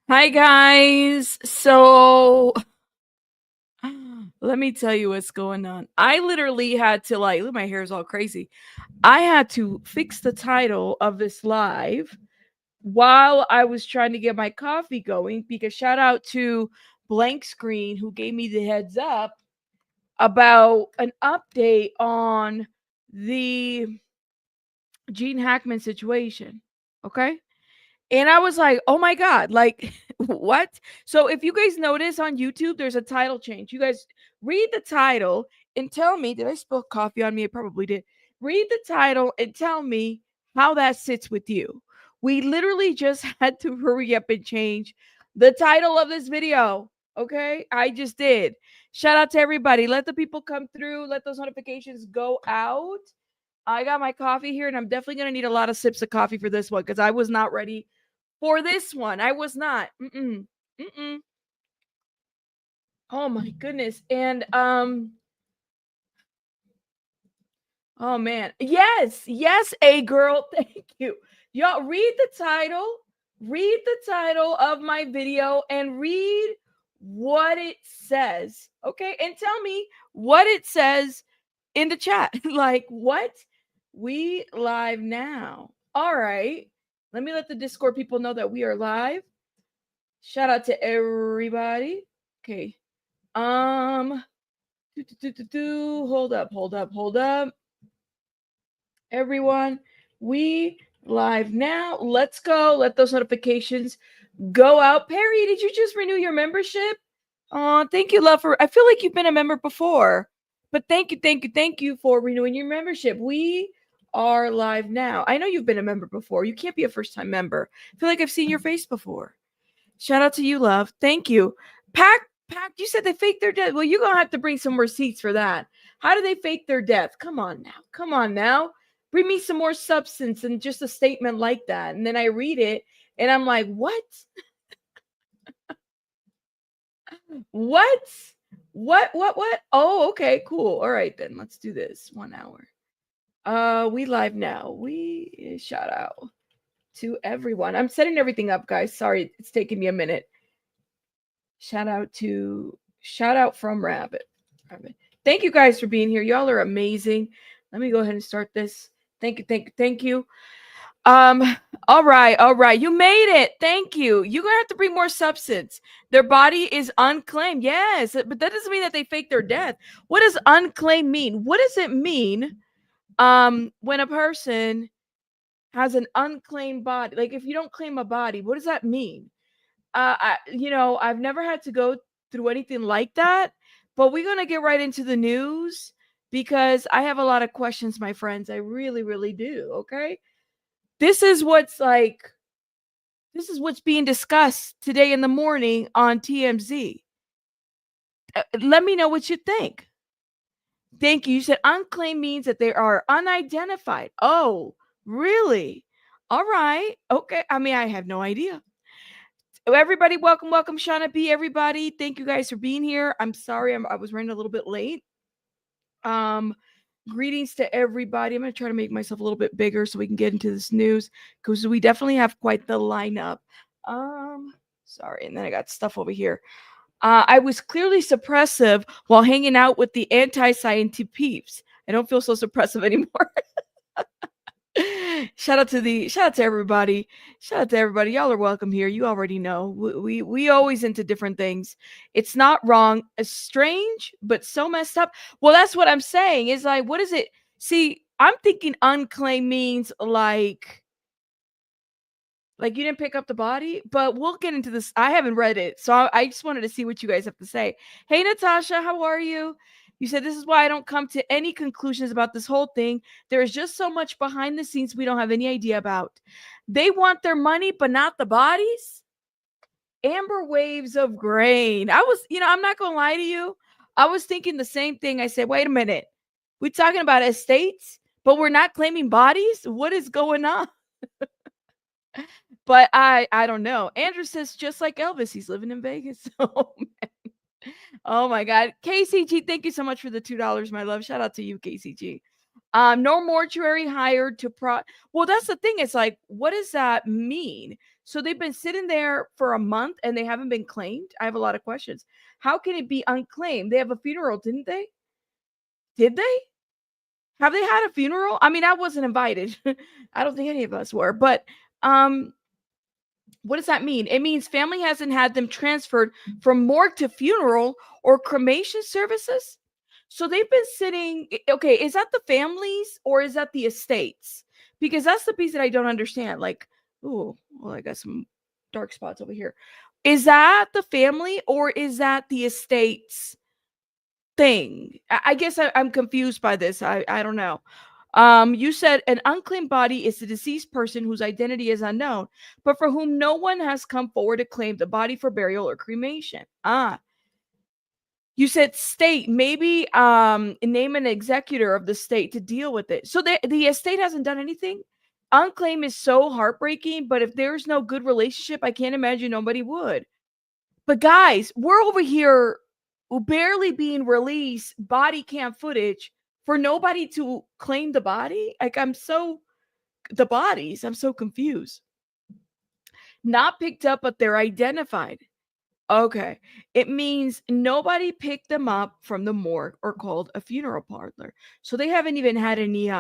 Hi guys. So let me tell you what's going on. I literally had to look, my hair is all crazy. I had to fix the title of this live while I was trying to get my coffee going because shout out to Blank Screen who gave me the heads up about an update on the Gene Hackman situation. Okay? And I was like, oh my God, like, what? So if you guys notice on YouTube, there's a title change. You guys read the title and tell me, did I spill coffee on me? I probably did. Read the title and tell me how that sits with you. We literally just had to hurry up and change the title of this video. Okay. I just did. Shout out to everybody. Let the people come through. Let those notifications go out. I got my coffee here and I'm definitely going to need a lot of sips of coffee for this one because I was not ready for this one. I was not. Oh my goodness. And oh man. Yes, a girl. Thank you. Y'all read the title. Read the title of my video and read what it says. Okay? And tell me what it says in the chat. Like what? We live now. All right. Let me let the Discord people know that we are live. Shout out to everybody. Okay. Hold up. Everyone, we live now. Let's go. Let those notifications go out. Perry, did you just renew your membership? Thank you, love. I feel like you've been a member before, but thank you for renewing your membership. We are live now. I know you've been a member before. You can't be a first-time member. I feel like I've seen your face before. Shout out to you, love. Thank you. Pack, you said they faked their death. Well, you're going to have to bring some receipts for that. How do they fake their death? Come on now. Bring me some more substance and just a statement like that. And then I read it and I'm like, what? What? Oh, okay, cool. All right, then let's do this. 1 hour. We live now. We shout out to everyone. I'm setting everything up, guys. Sorry, it's taking me a minute. Shout out from Rabbit. Thank you guys for being here. Y'all are amazing. Let me go ahead and start this. Thank you. All right. You made it. Thank you. You're gonna have to bring more substance. Their body is unclaimed. Yes, but that doesn't mean that they fake their death. What does unclaimed mean? What does it mean when a person has an unclaimed body? Like if you don't claim a body, what does that mean? I've never had to go through anything like that, but we're going to get right into the news because I have a lot of questions, my friends. I really, really do. Okay. This is what's being discussed today in the morning on TMZ. Let me know what you think. Thank you. You said unclaimed means that they are unidentified. Oh, really? All right. Okay. I mean, I have no idea. Everybody, welcome, Shauna B. Everybody, thank you guys for being here. I'm sorry I was running a little bit late. Greetings to everybody. I'm going to try to make myself a little bit bigger so we can get into this news because we definitely have quite the lineup. Sorry, and then I got stuff over here. I was clearly suppressive while hanging out with the anti-scientific peeps. I don't feel so suppressive anymore. Shout out to everybody. Y'all are welcome here. You already know. We always into different things. It's not wrong. It's strange, but so messed up. Well, that's what I'm saying. Is like, what is it? See, I'm thinking unclaimed means like you didn't pick up the body, but we'll get into this. I haven't read it, so I just wanted to see what you guys have to say. Hey, Natasha, how are you? You said, this is why I don't come to any conclusions about this whole thing. There is just so much behind the scenes we don't have any idea about. They want their money, but not the bodies. Amber waves of grain. I'm not going to lie to you. I was thinking the same thing. I said, wait a minute. We're talking about estates, but we're not claiming bodies? What is going on? But I don't know. Andrew says, just like Elvis, he's living in Vegas. Oh, man. Oh my God. KCG, thank you so much for the $2, my love. Shout out to you, KCG. No mortuary hired to well, that's the thing. It's like, what does that mean? So they've been sitting there for a month and they haven't been claimed. I have a lot of questions. How can it be unclaimed? They have a funeral, didn't they? Did they? Have they had a funeral? I mean, I wasn't invited. I don't think any of us were, but um what does that mean? It means family hasn't had them transferred from morgue to funeral or cremation services. So they've been sitting. Okay, is that the families or is that the estates? Because that's the piece that I don't understand. Like, oh, well, I got some dark spots over here. Is that the family or is that the estates thing? I guess I'm confused by this. I don't know. You said an unclaimed body is the deceased person whose identity is unknown, but for whom no one has come forward to claim the body for burial or cremation. You said state, maybe name an executor of the state to deal with it. So the estate hasn't done anything. Unclaimed is so heartbreaking, but if there's no good relationship, I can't imagine nobody would. But guys, we're over here barely being released body cam footage for nobody to claim the body. Like I'm so confused. Not picked up, but they're identified. Okay. It means nobody picked them up from the morgue or called a funeral parlor. So they haven't even had any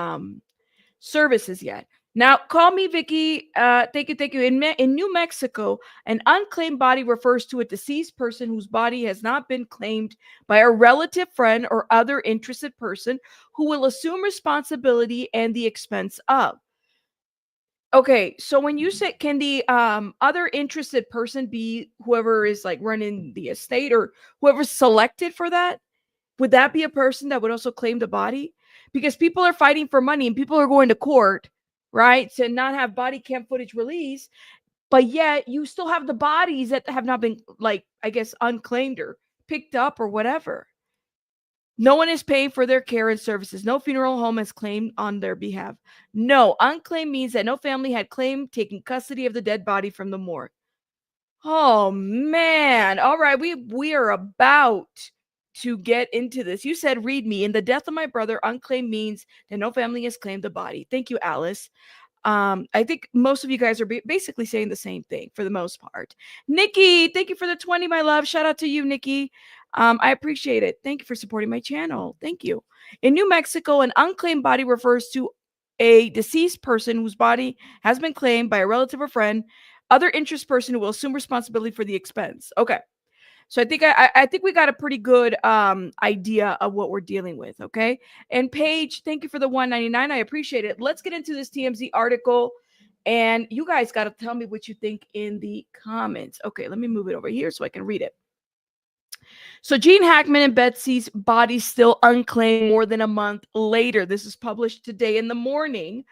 services yet. Now, call me Vicky. Thank you, thank you. In New Mexico, an unclaimed body refers to a deceased person whose body has not been claimed by a relative, friend, or other interested person who will assume responsibility and the expense of. Okay, so when you say, can the other interested person be whoever is like running the estate or whoever's selected for that? Would that be a person that would also claim the body? Because people are fighting for money and people are going to court, right, to not have body cam footage released, but yet you still have the bodies that have not been, like, I guess, unclaimed or picked up or whatever. No one is paying for their care and services. No funeral home has claimed on their behalf. No, unclaimed means that no family had claimed taking custody of the dead body from the morgue. Oh man. All right, we are about to get into this. You said read me. In the death of my brother, unclaimed means that no family has claimed the body. Thank you, Alice. I think most of you guys are basically saying the same thing for the most part. Nikki, thank you for the 20, my love. Shout out to you, Nikki. I appreciate it. Thank you for supporting my channel. Thank you. In New Mexico, an unclaimed body refers to a deceased person whose body has been claimed by a relative or friend, other interest person who will assume responsibility for the expense. Okay. So I think we got a pretty good idea of what we're dealing with, okay? And Paige, thank you for the 199. I appreciate it. Let's get into this TMZ article, and you guys got to tell me what you think in the comments. Okay, let me move it over here so I can read it. So Gene Hackman and Betsy's body still unclaimed more than a month later. This is published today in the morning.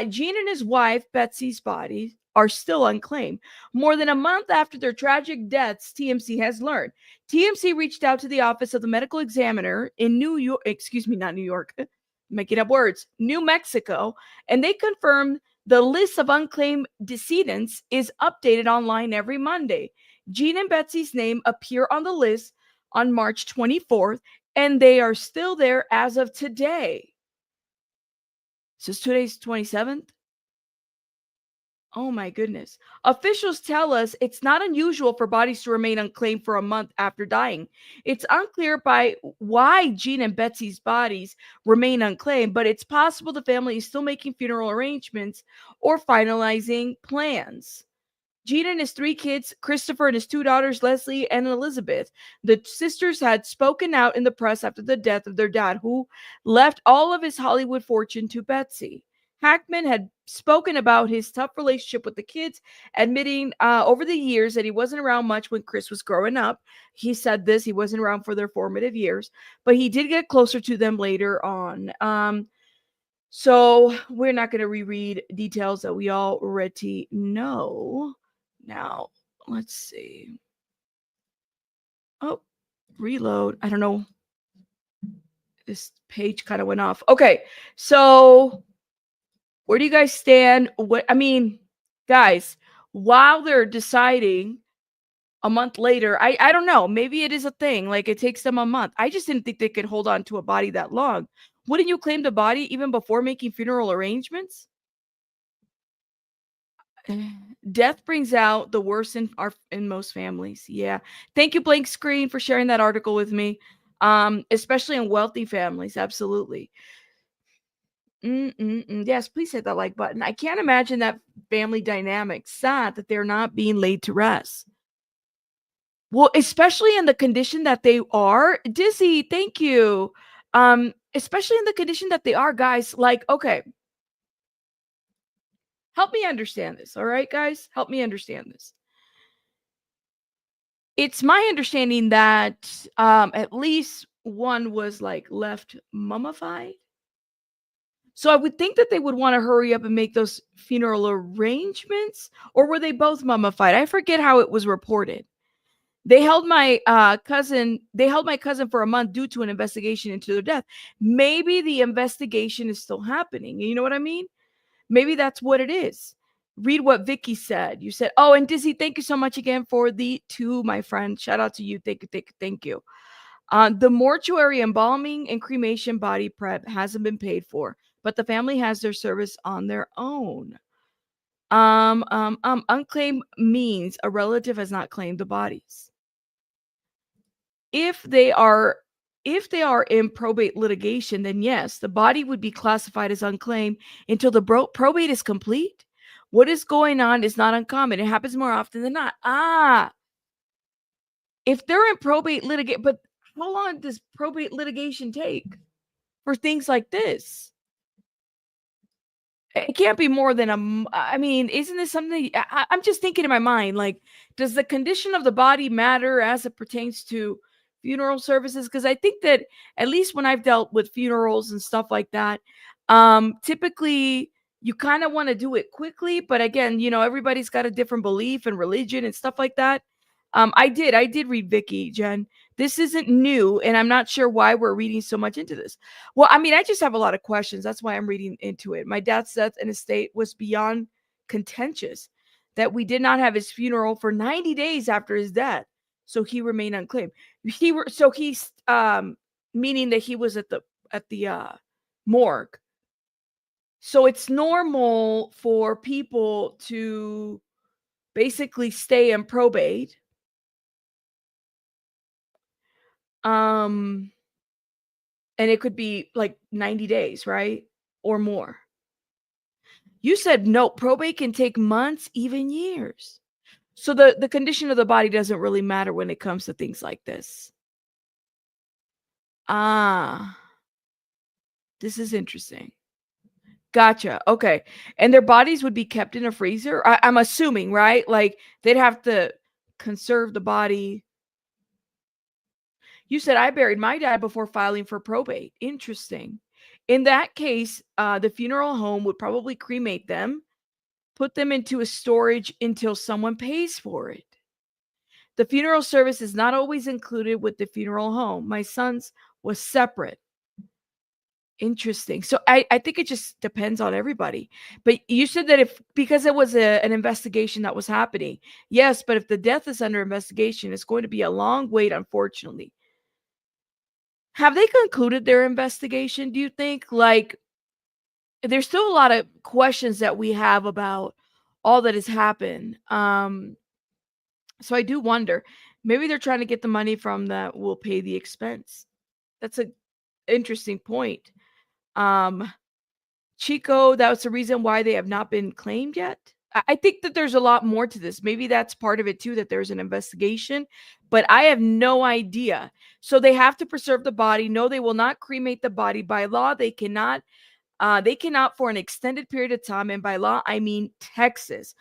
Gene and his wife, Betsy's body, are still unclaimed. More than a month after their tragic deaths, TMZ has learned. TMZ reached out to the office of the medical examiner in New York, not New York, making up words, New Mexico, and they confirmed the list of unclaimed decedents is updated online every Monday. Gene and Betsy's name appear on the list on March 24th, and they are still there as of today. So today's 27th? Oh my goodness. Officials tell us it's not unusual for bodies to remain unclaimed for a month after dying. It's unclear by why Gene and Betsy's bodies remain unclaimed, but it's possible the family is still making funeral arrangements or finalizing plans. Gene and his 3 kids, Christopher and his 2 daughters, Leslie and Elizabeth. The sisters had spoken out in the press after the death of their dad, who left all of his Hollywood fortune to Betsy. Hackman had spoken about his tough relationship with the kids, admitting over the years that he wasn't around much when Chris was growing up. He said this, he wasn't around for their formative years, but he did get closer to them later on. So we're not going to reread details that we already know. Now, let's see. Oh, reload. I don't know. This page kind of went off. Okay, so where do you guys stand? Guys, while they're deciding a month later, I don't know. Maybe it is a thing. Like it takes them a month. I just didn't think they could hold on to a body that long. Wouldn't you claim the body even before making funeral arrangements? Death brings out the worst in most families. Yeah. Thank you, Blank Screen, for sharing that article with me. Especially in wealthy families. Absolutely. Yes, please hit that like button. I can't imagine that family dynamic. Sad that they're not being laid to rest. Well, especially in the condition that they are. Dizzy, thank you. Especially in the condition that they are, guys. Like, okay, help me understand this. All right, guys, help me understand this. It's my understanding that at least one was like left mummified. So I would think that they would want to hurry up and make those funeral arrangements, or were they both mummified? I forget how it was reported. They held my cousin. They held my cousin for a month due to an investigation into their death. Maybe the investigation is still happening. You know what I mean? Maybe that's what it is. Read what Vicky said. You said, "Oh, and Dizzy, thank you so much again for the two, my friend. Shout out to you. Thank you, thank you, thank you." The mortuary embalming and cremation body prep hasn't been paid for, but the family has their service on their own. Unclaimed means a relative has not claimed the bodies. If they are in probate litigation, then yes, the body would be classified as unclaimed until the probate is complete. What is going on is not uncommon. It happens more often than not. If they're in probate litigation, but how long does probate litigation take for things like this? It can't be more than I mean, isn't this something I'm just thinking in my mind, like, does the condition of the body matter as it pertains to funeral services? Because I think that at least when I've dealt with funerals and stuff like that, typically you kind of want to do it quickly, but again, everybody's got a different belief and religion and stuff like that. I did read Vicky, Jen. This isn't new, and I'm not sure why we're reading so much into this. Well, I mean, I just have a lot of questions. That's why I'm reading into it. My dad's death and estate was beyond contentious, that we did not have his funeral for 90 days after his death, so he remained unclaimed. He's meaning that he was at the morgue. So it's normal for people to basically stay in probate. Um and it could be like 90 days, right? Or more. You said no, probate can take months, even years. So the condition of the body doesn't really matter when it comes to things like this. Ah, this is interesting. Gotcha. Okay. And their bodies would be kept in a freezer? I'm assuming, right? Like they'd have to conserve the body. You said I buried my dad before filing for probate. Interesting. In that case, the funeral home would probably cremate them, put them into a storage until someone pays for it. The funeral service is not always included with the funeral home. My son's was separate. Interesting. So I think it just depends on everybody. But you said that if because it was an investigation that was happening, yes, but if the death is under investigation, it's going to be a long wait, unfortunately. Have they concluded their investigation, do you think? Like, there's still a lot of questions that we have about all that has happened. So I do wonder, maybe they're trying to get the money from that will pay the expense. That's a interesting point. Um, Chico, that was the reason why they have not been claimed yet. I think that there's a lot more to this. Maybe that's part of it too, that there's an investigation, but I have no idea. So they have to preserve the body. No, they will not cremate the body. By law, they cannot. They cannot for an extended period of time, and by law, I mean Texas.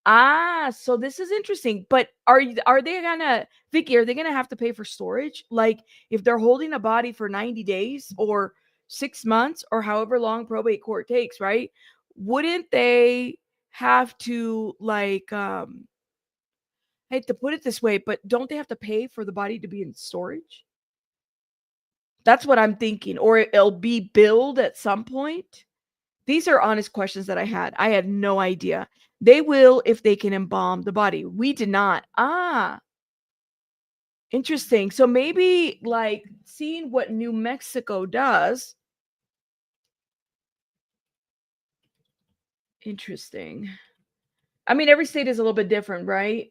So this is interesting. But are they gonna, Vicky? Are they gonna have to pay for storage? Like if they're holding a body for 90 days or 6 months or however long probate court takes, right? Wouldn't they have to like I hate to put it this way, but don't they have to pay for the body to be in storage? That's what I'm thinking. Or it'll be billed at some point. These are honest questions that I had. I had no idea. They will if they can embalm the body. We did not. Interesting. So maybe like seeing what New Mexico does. Interesting. I mean, every state is a little bit different, right?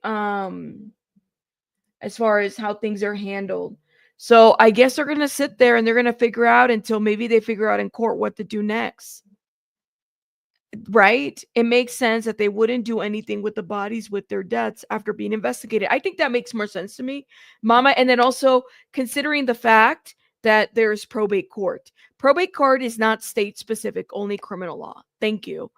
As far as how things are handled. So I guess they're gonna sit there and they're gonna figure out until maybe they figure out in court what to do next. Right? It makes sense that they wouldn't do anything with the bodies with their deaths after being investigated. I think that makes more sense to me, Mama. And then also considering the fact that there's probate court. Probate court is not state specific, only criminal law. Thank you.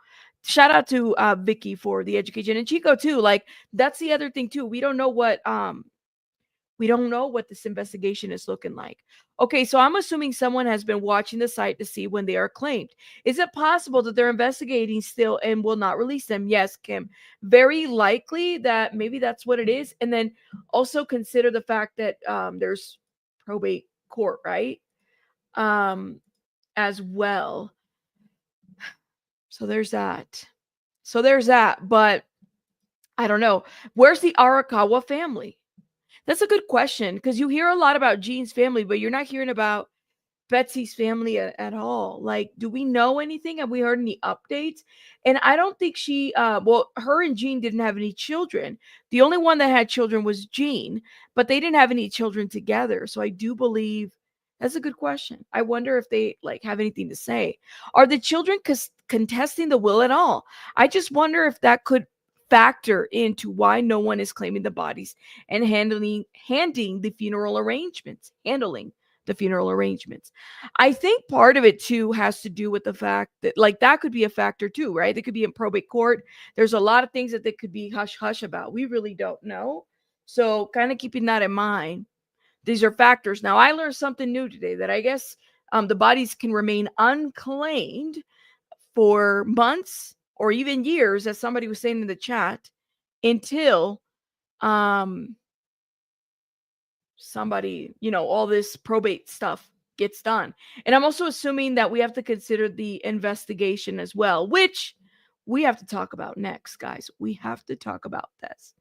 Shout out to Vicky for the education and Chico too. Like that's the other thing too. We don't know what this investigation is looking like. Okay, so I'm assuming someone has been watching the site to see when they are claimed. Is it possible that they're investigating still and will not release them? Yes, Kim. Very likely that maybe that's what it is. And then also consider the fact that there's probate court, right? As well. So there's that. But I don't know. Where's the Arakawa family? That's a good question because you hear a lot about Jean's family, but you're not hearing about Betsy's family at all. Like, do we know anything? Have we heard any updates? And I don't think well, her and Jean didn't have any children. The only one that had children was Jean, but they didn't have any children together. So I do believe that's a good question. I wonder if they like have anything to say. Are the children contesting the will at all? I just wonder if that could factor into why no one is claiming the bodies and handling the funeral arrangements. I think part of it too has to do with the fact that like that could be a factor too, right? They could be in probate court. There's a lot of things that they could be hush hush about. We really don't know. So kind of keeping that in mind. These are factors. Now I learned something new today that I guess the bodies can remain unclaimed for months or even years, as somebody was saying in the chat, until somebody, all this probate stuff gets done. And I'm also assuming that we have to consider the investigation as well, which we have to talk about next, guys. We have to talk about this.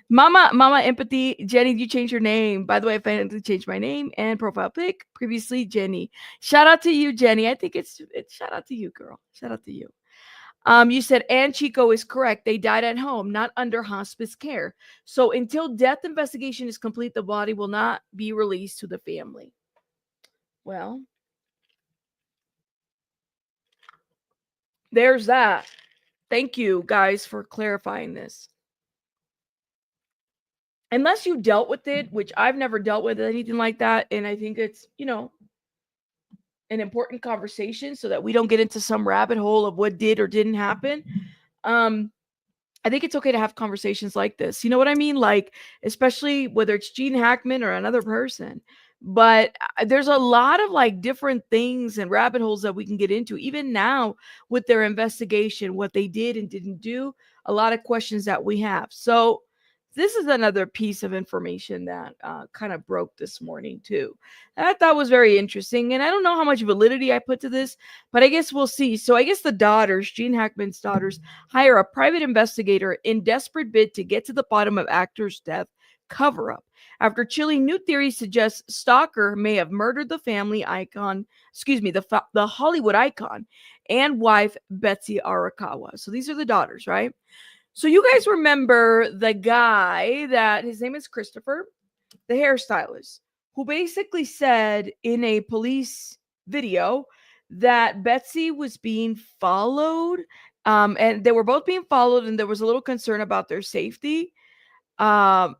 Mama Empathy, Jenny, you changed your name. By the way, I finally changed my name and profile pic. Previously, Jenny. Shout out to you, Jenny. I think it's shout out to you, girl. Shout out to you. You said, and Chico is correct. They died at home, not under hospice care. So until death investigation is complete, the body will not be released to the family. Well, there's that. Thank you, guys, for clarifying this. Unless you dealt with it, which I've never dealt with anything like that. And I think it's, an important conversation so that we don't get into some rabbit hole of what did or didn't happen. I think it's okay to have conversations like this. You know what I mean? Like, especially whether it's Gene Hackman or another person. But there's a lot of like different things and rabbit holes that we can get into, even now with their investigation, what they did and didn't do, a lot of questions that we have. So, this is another piece of information that kind of broke this morning, too. I thought was very interesting. And I don't know how much validity I put to this, but I guess we'll see. So, I guess the daughters, Gene Hackman's daughters, hire a private investigator in desperate bid to get to the bottom of actor's death cover up. After chilling new theories suggest Stalker may have murdered the family icon, the Hollywood icon and wife Betsy Arakawa. So these are the daughters, right? So you guys remember the guy that his name is Christopher, the hairstylist, who basically said in a police video that Betsy was being followed, and they were both being followed, and there was a little concern about their safety. Y'all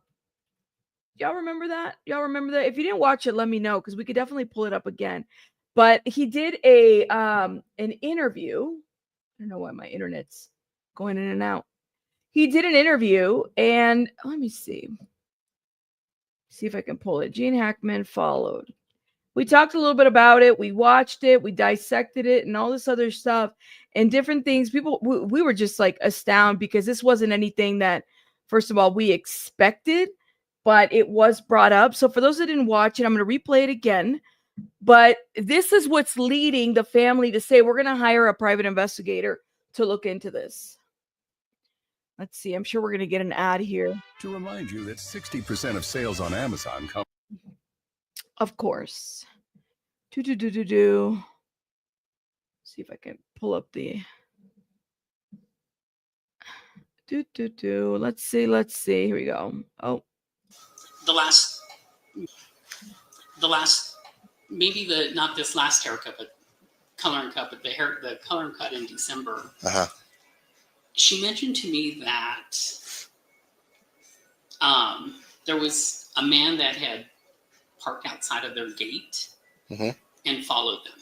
remember that? If you didn't watch it, let me know because we could definitely pull it up again. But he did an interview. I don't know why my internet's going in and out. He did an interview, and let me see if I can pull it. Gene Hackman followed. We talked a little bit about it. We watched it. We dissected it and all this other stuff and different things. We were just like astounded because this wasn't anything that, first of all, we expected, but it was brought up. So for those that didn't watch it, I'm going to replay it again. But this is what's leading the family to say, we're going to hire a private investigator to look into this. Let's see. I'm sure we're going to get an ad here. To remind you that 60% of sales on Amazon come. Of course. See if I can pull up the Let's see. Here we go. Oh, the last, maybe not this last haircut, but color and cut, but the color and cut in December. She mentioned to me that there was a man that had parked outside of their gate and followed them.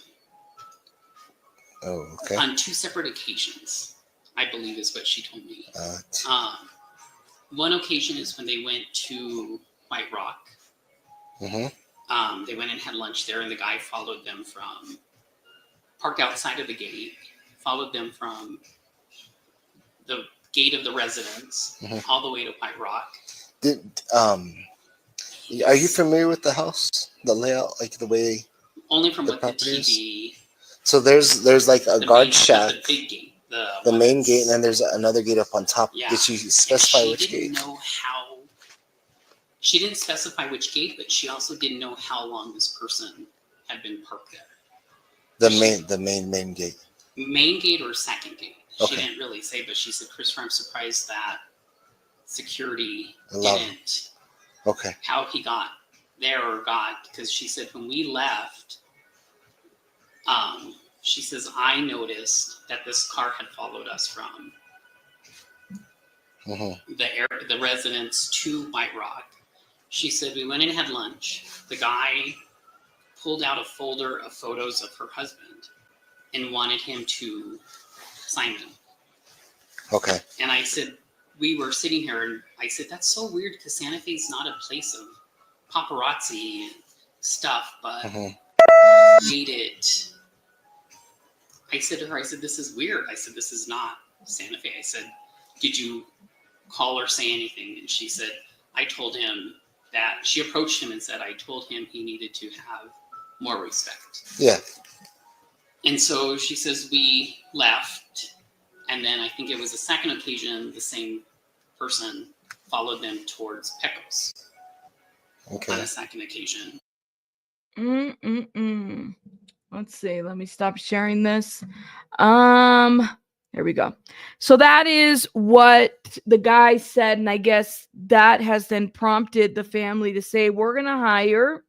Oh, okay. On 2 separate occasions, I believe is what she told me. One occasion is when they went to White Rock. They went and had lunch there, and the guy followed them parked outside of the gate, followed them from the gate of the residence all the way to White Rock. Are you familiar with the house, the layout, like the way? Only from what the TV. So there's like a guard shack, the big gate, the main gate, and then there's another gate up on top. Yeah. Did she specify which gate? She didn't specify which gate, but she also didn't know how long this person had been parked there. The main gate. Main gate or second gate? Okay. She didn't really say, but she said, "Christopher, I'm surprised that security didn't." Okay. How he got there because she said when we left, she says, I noticed that this car had followed us from the residence to White Rock. She said we went and had lunch. The guy pulled out a folder of photos of her husband and wanted him to sign them. Okay. And I said, we were sitting here, and I said, that's so weird because Santa Fe is not a place of paparazzi and stuff, but made it. I said to her, this is weird. I said, this is not Santa Fe. I said, did you call or say anything? And she said, I told him that. She approached him and said, I told him he needed to have more respect. Yeah. And so she says, we left. And then I think it was the second occasion, the same person followed them towards Pecos. Okay. On a second occasion. Let's see. Let me stop sharing this. Here we go. So that is what the guy said, and I guess that has then prompted the family to say, we're going to hire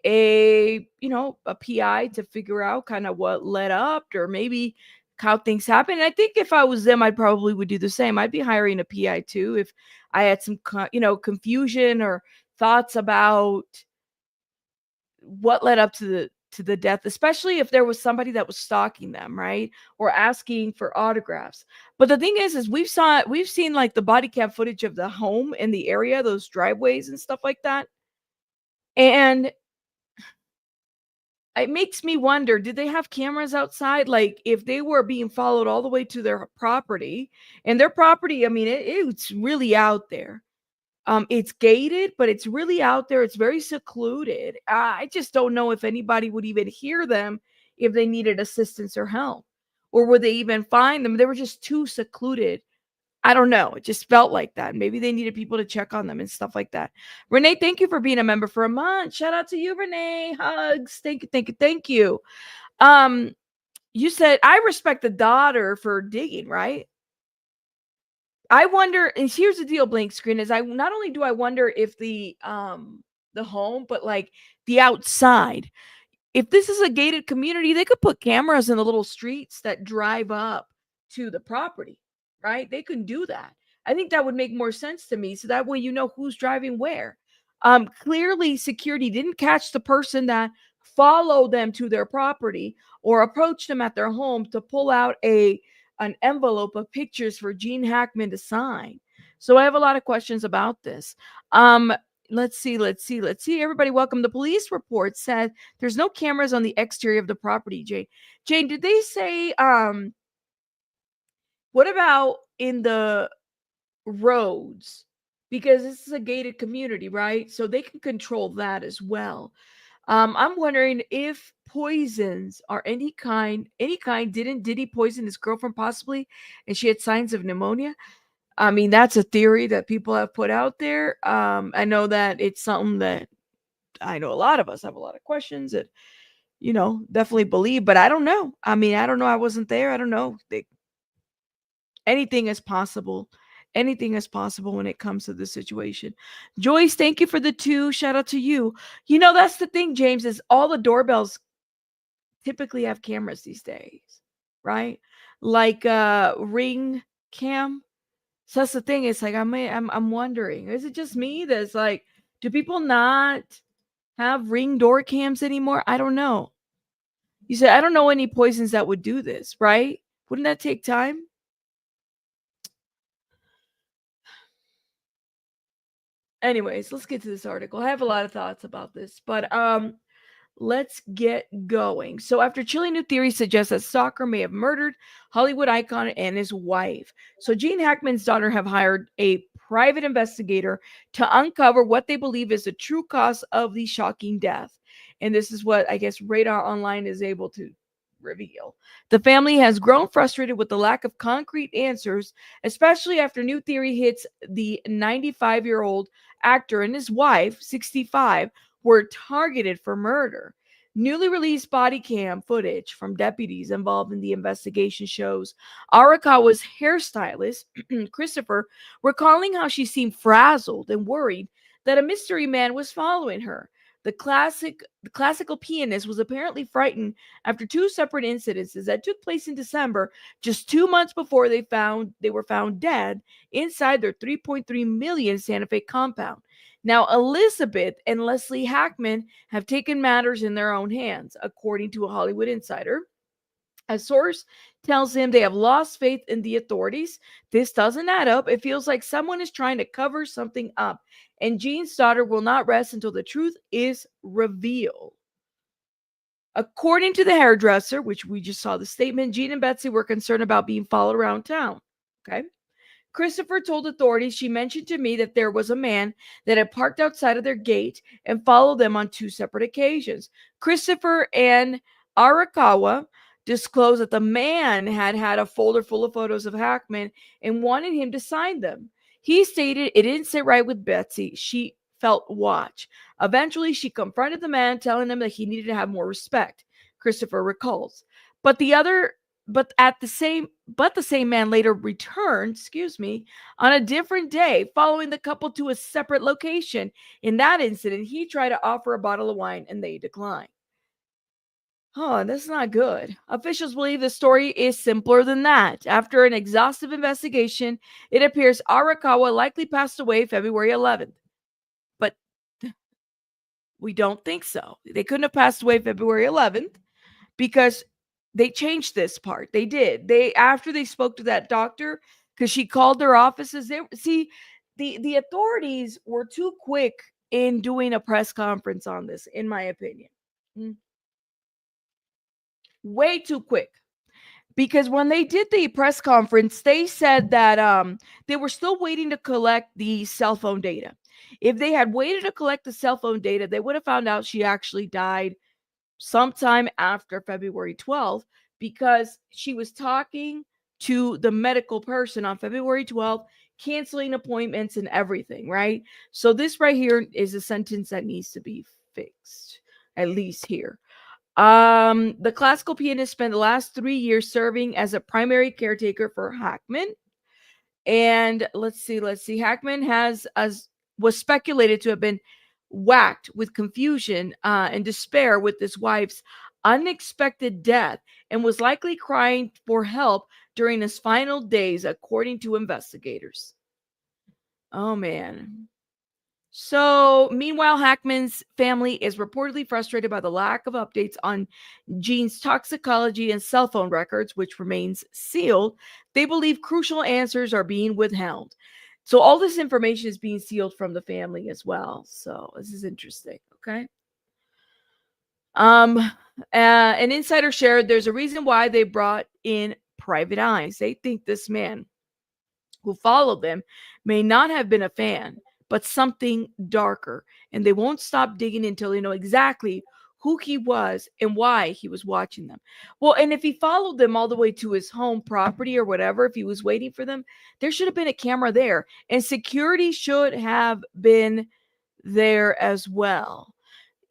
a PI to figure out kind of what led up or maybe how things happen. And I think if I was them, I probably would do the same. I'd be hiring a PI too if I had some confusion or thoughts about what led up to the death, especially if there was somebody that was stalking them, right? Or asking for autographs. But the thing is we've seen like the body cam footage of the home in the area, those driveways and stuff like that. And it makes me wonder, did they have cameras outside? Like if they were being followed all the way to their property, and their property, I mean, it's really out there. It's gated, but it's really out there. It's very secluded. I just don't know if anybody would even hear them if they needed assistance or help, or would they even find them? They were just too secluded. I don't know. It just felt like that. Maybe they needed people to check on them and stuff like that. Renee, thank you for being a member for a month. Shout out to you, Renee. Hugs. Thank you. You said, I respect the daughter for digging, right? I wonder, and here's the deal, blank screen, is not only do I wonder if the home, but like the outside. If this is a gated community, they could put cameras in the little streets that drive up to the property, right? They can do that. I think that would make more sense to me. So that way you know who's driving where. Clearly security didn't catch the person that followed them to their property or approached them at their home to pull out an envelope of pictures for Gene Hackman to sign. So I have a lot of questions about this. Let's see. Everybody, welcome. The police report said there's no cameras on the exterior of the property, Jane. Jane, did they say, what about in the roads? Because this is a gated community, right? So they can control that as well. I'm wondering if poisons are any kind. Did he poison his girlfriend possibly, and she had signs of pneumonia? I mean, that's a theory that people have put out there. I know that it's something that I know a lot of us have a lot of questions that, definitely believe, but I don't know. I mean, I don't know. I wasn't there. I don't know. Anything is possible. anything is possible when it comes to this situation. Joyce, thank you for the 2. Shout out to you. You know, that's the thing, James, is all the doorbells typically have cameras these days, right? Like Ring Cam. So that's the thing. It's like I'm wondering, is it just me that's like, do people not have Ring door cams anymore? I don't know. You said I don't know any poisons that would do this, right? Wouldn't that take time? Anyways, let's get to this article. I have a lot of thoughts about this, but let's get going. So, after chilling new theories suggest that Stalker may have murdered Hollywood icon and his wife. So, Gene Hackman's daughter have hired a private investigator to uncover what they believe is the true cause of the shocking death. And this is what I guess Radar Online is able to reveal. The family has grown frustrated with the lack of concrete answers, especially after new theory hits the 95-year-old actor and his wife, 65, were targeted for murder. Newly released body cam footage from deputies involved in the investigation shows Arakawa's hairstylist, Christopher, recalling how she seemed frazzled and worried that a mystery man was following her. The classical pianist was apparently frightened after 2 separate incidences that took place in December, just 2 months before they were found dead inside their 3.3 million Santa Fe compound. Now, Elizabeth and Leslie Hackman have taken matters in their own hands, according to a Hollywood insider. A source tells him they have lost faith in the authorities. This doesn't add up. It feels like someone is trying to cover something up, and Gene's daughter will not rest until the truth is revealed. According to the hairdresser, which we just saw the statement, Gene and Betsy were concerned about being followed around town. Okay. Christopher told authorities, she mentioned to me that there was a man that had parked outside of their gate and followed them on 2 separate occasions. Christopher and Arakawa disclosed that the man had a folder full of photos of Hackman and wanted him to sign them. He stated it didn't sit right with Betsy. She felt watched. Eventually, she confronted the man, telling him that he needed to have more respect. Christopher recalls. But the same man later returned, on a different day, following the couple to a separate location. In that incident, he tried to offer a bottle of wine and they declined. Oh, that's not good. Officials believe the story is simpler than that. After an exhaustive investigation, it appears Arakawa likely passed away February 11th. But we don't think so. They couldn't have passed away February 11th because they changed this part. They did. After they spoke to that doctor, because she called their offices, the authorities were too quick in doing a press conference on this, in my opinion. Way too quick. Because when they did the press conference, they said that they were still waiting to collect the cell phone data. If they had waited to collect the cell phone data, they would have found out she actually died sometime after February 12th, because she was talking to the medical person on February 12th, canceling appointments and everything, right? So this right here is a sentence that needs to be fixed, at least here. The classical pianist spent the last 3 years serving as a primary caretaker for Hackman. And let's see. Hackman was speculated to have been whacked with confusion and despair with his wife's unexpected death and was likely crying for help during his final days, according to investigators. Oh, man. So, meanwhile, Hackman's family is reportedly frustrated by the lack of updates on Gene's toxicology and cell phone records, which remains sealed. They believe crucial answers are being withheld. So all this information is being sealed from the family as well. So this is interesting. Okay. An insider shared there's a reason why they brought in private eyes. They think this man who followed them may not have been a fan, but something darker. And they won't stop digging until they know exactly who he was and why he was watching them. Well, and if he followed them all the way to his home property or whatever, if he was waiting for them, there should have been a camera there. And security should have been there as well.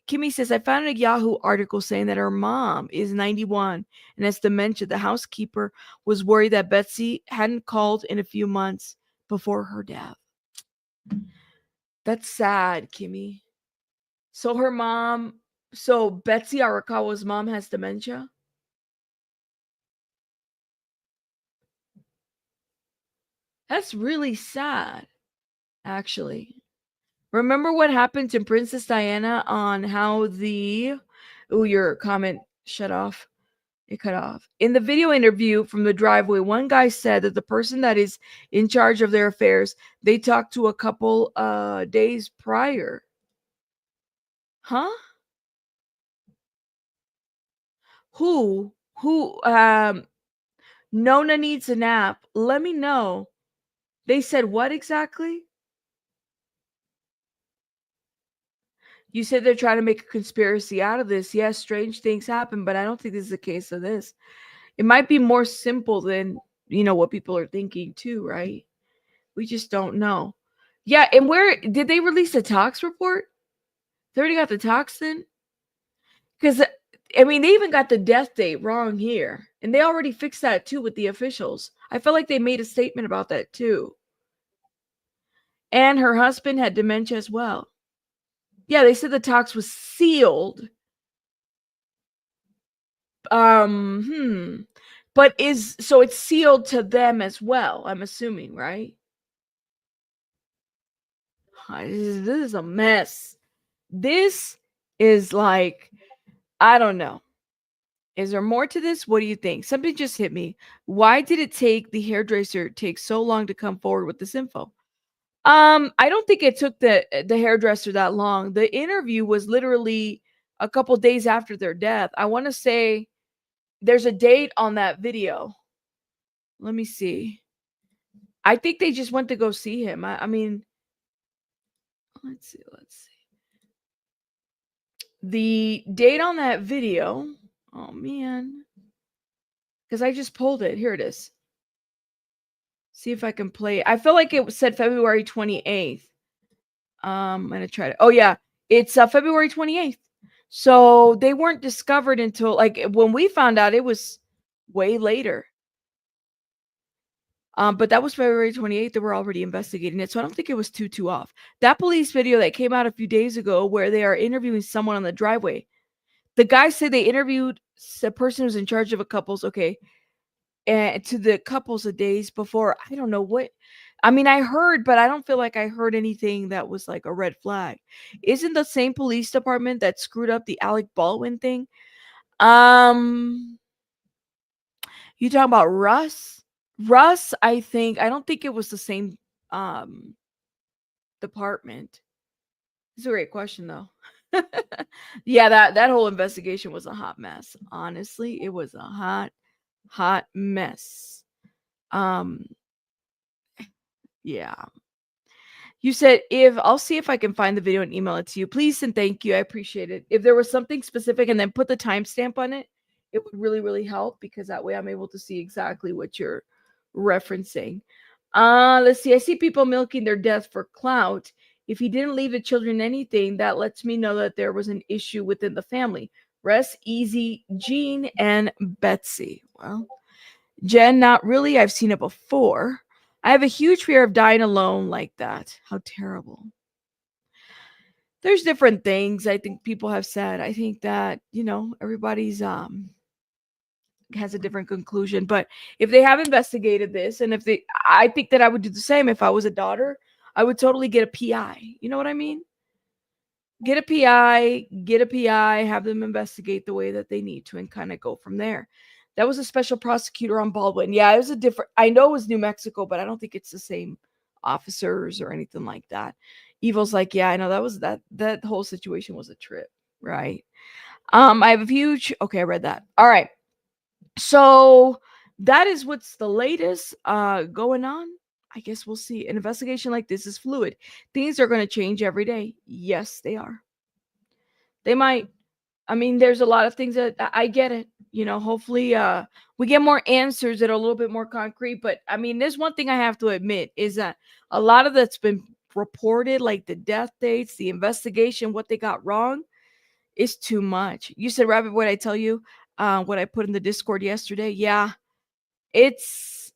Kimmy says, I found a Yahoo article saying that her mom is 91 and has dementia. The housekeeper was worried that Betsy hadn't called in a few months before her death. That's sad, Kimmy. So her mom, so Betsy Arakawa's mom has dementia? That's really sad, actually. Remember what happened to Princess Diana on how the... Oh, your comment shut off. It cut off. In the video interview from the driveway, one guy said that the person that is in charge of their affairs, they talked to a couple days prior. Huh? Who? Nona needs a nap. Let me know. They said what exactly? You said they're trying to make a conspiracy out of this. Yes, strange things happen, but I don't think this is the case of this. It might be more simple than, what people are thinking too, right? We just don't know. Yeah, and where did they release the tox report? They already got the toxin? Because, they even got the death date wrong here. And they already fixed that too with the officials. I felt like they made a statement about that too. And her husband had dementia as well. Yeah, they said the tox was sealed. But so it's sealed to them as well, I'm assuming, right? This is a mess. This is like, I don't know. Is there more to this? What do you think? Something just hit me. Why did it take the hairdresser take so long to come forward with this info? I don't think it took the hairdresser that long. The interview was literally a couple days after their death. I want to say there's a date on that video. Let me see. I think they just went to go see him. I mean, let's see. The date on that video. Oh man. Because I just pulled it. Here it is. See if I can play it. I feel like it said February 28th. I'm going to try to. Oh yeah. It's February 28th. So they weren't discovered until, like, when we found out, it was way later. But that was February 28th. They were already investigating it. So I don't think it was too off. That police video that came out a few days ago where they are interviewing someone on the driveway. The guy said they interviewed the person who's in charge of a couple's, okay, and to the couples of days before. I don't know what. I heard, but I don't feel like I heard anything that was like a red flag. Isn't the same police department that screwed up the Alec Baldwin thing? You talking about Russ? Russ, I don't think it was the same department. It's a great question though. Yeah, that whole investigation was a hot mess. Honestly, it was a hot mess. Yeah. You said I'll see if I can find the video and email it to you. Please and thank you. I appreciate it. If there was something specific and then put the timestamp on it, it would really, really help because that way I'm able to see exactly what you're referencing. Let's see. I see people milking their death for clout. If he didn't leave the children anything, that lets me know that there was an issue within the family. Rest easy, Jean and Betsy. Well, Jen, not really. I've seen it before. I have a huge fear of dying alone like that. How terrible. There's different things I think people have said. I think that, everybody's has a different conclusion. But if they have investigated this, and I think that I would do the same if I was a daughter. I would totally get a PI. You know what I mean? Get a PI, have them investigate the way that they need to and kind of go from there. That was a special prosecutor on Baldwin. Yeah, it was I know it was New Mexico, but I don't think it's the same officers or anything like that. Evil's like, yeah, I know that whole situation was a trip, right? I have a huge, okay, I read that. All right. So that is what's the latest going on. I guess we'll see. An investigation like this is fluid. Things are going to change every day. Yes, they are. They might. There's a lot of things that I get it. Hopefully we get more answers that are a little bit more concrete. But there's one thing I have to admit is that a lot of that's been reported, like the death dates, the investigation, what they got wrong, is too much. You said, Rabbit, what I tell you, what I put in the Discord yesterday. Yeah, it's